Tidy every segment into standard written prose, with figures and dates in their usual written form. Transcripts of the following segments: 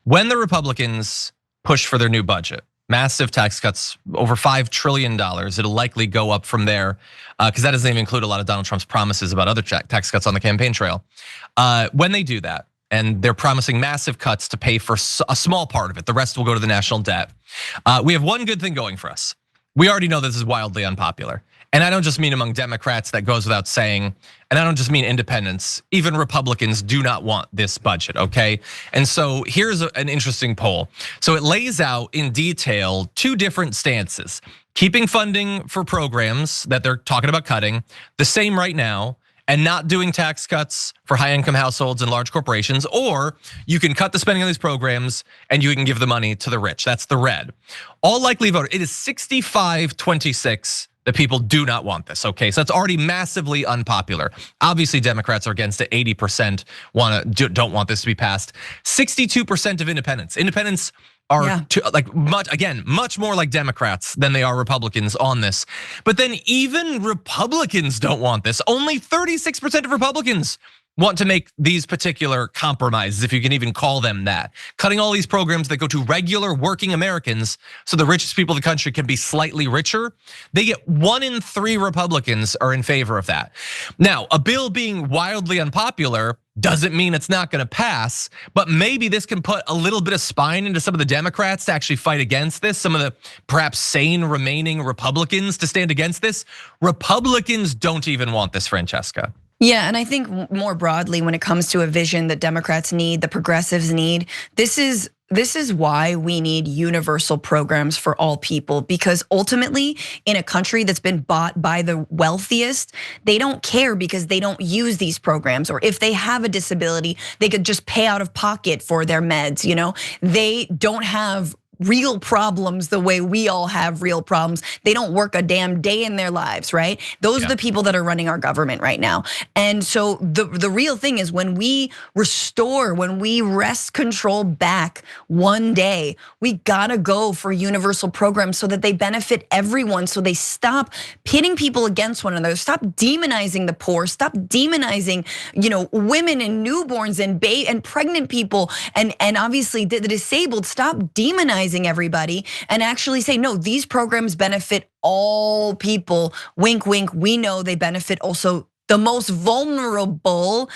when the Republicans push for their new budget, massive tax cuts, over $5 trillion. It'll likely go up from there, because that doesn't even include a lot of Donald Trump's promises about other tax cuts on the campaign trail. When they do that, and they're promising massive cuts to pay for a small part of it, the rest will go to the national debt. We have one good thing going for us. We already know this is wildly unpopular. And I don't just mean among Democrats, that goes without saying. And I don't just mean independents, even Republicans do not want this budget, okay? And so here's an interesting poll. So it lays out in detail 2 different stances. Keeping funding for programs that they're talking about cutting, the same right now, and not doing tax cuts for high income households and large corporations, or you can cut the spending on these programs and you can give the money to the rich. That's the red. All likely voters, it is 65-26 that people do not want this, okay? So that's already massively unpopular. Obviously Democrats are against it, 80% don't want this to be passed. 62% of independents. Independents are much more like Democrats than they are Republicans on this. But then even Republicans don't want this. Only 36% of Republicans want to make these particular compromises, if you can even call them that. Cutting all these programs that go to regular working Americans so the richest people in the country can be slightly richer. They get 1 in 3 Republicans are in favor of that. Now, a bill being wildly unpopular doesn't mean it's not gonna pass, but maybe this can put a little bit of spine into some of the Democrats to actually fight against this, some of the perhaps sane remaining Republicans to stand against this. Republicans don't even want this, Francesca. Yeah, and I think more broadly, when it comes to a vision that Democrats need, the progressives need, this is why we need universal programs for all people, because ultimately in a country that's been bought by the wealthiest, they don't care because they don't use these programs, or if they have a disability, they could just pay out of pocket for their meds, They don't have real problems the way we all have real problems. They don't work a damn day in their lives, right? Those are the people that are running our government right now. And so the real thing is when we wrest control back one day, we gotta go for universal programs so that they benefit everyone, so they stop pitting people against one another, stop demonizing the poor, stop demonizing, women and newborns and pregnant people and obviously the disabled, stop demonizing everybody and actually say, no, these programs benefit all people. Wink, wink, we know they benefit also the most vulnerable.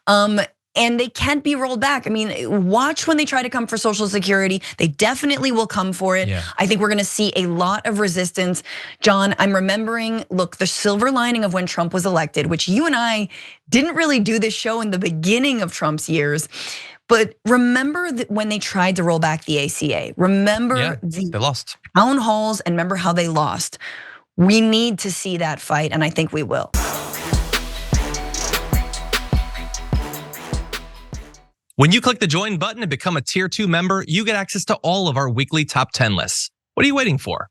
And they can't be rolled back. I mean, watch when they try to come for Social Security. They definitely will come for it. Yeah. I think we're gonna see a lot of resistance. John, I'm remembering, look, the silver lining of when Trump was elected, which you and I didn't really do this show in the beginning of Trump's years. But remember that when they tried to roll back the ACA, remember they lost town halls and remember how they lost. We need to see that fight, and I think we will. When you click the join button and become a tier 2 member, you get access to all of our weekly top 10 lists. What are you waiting for?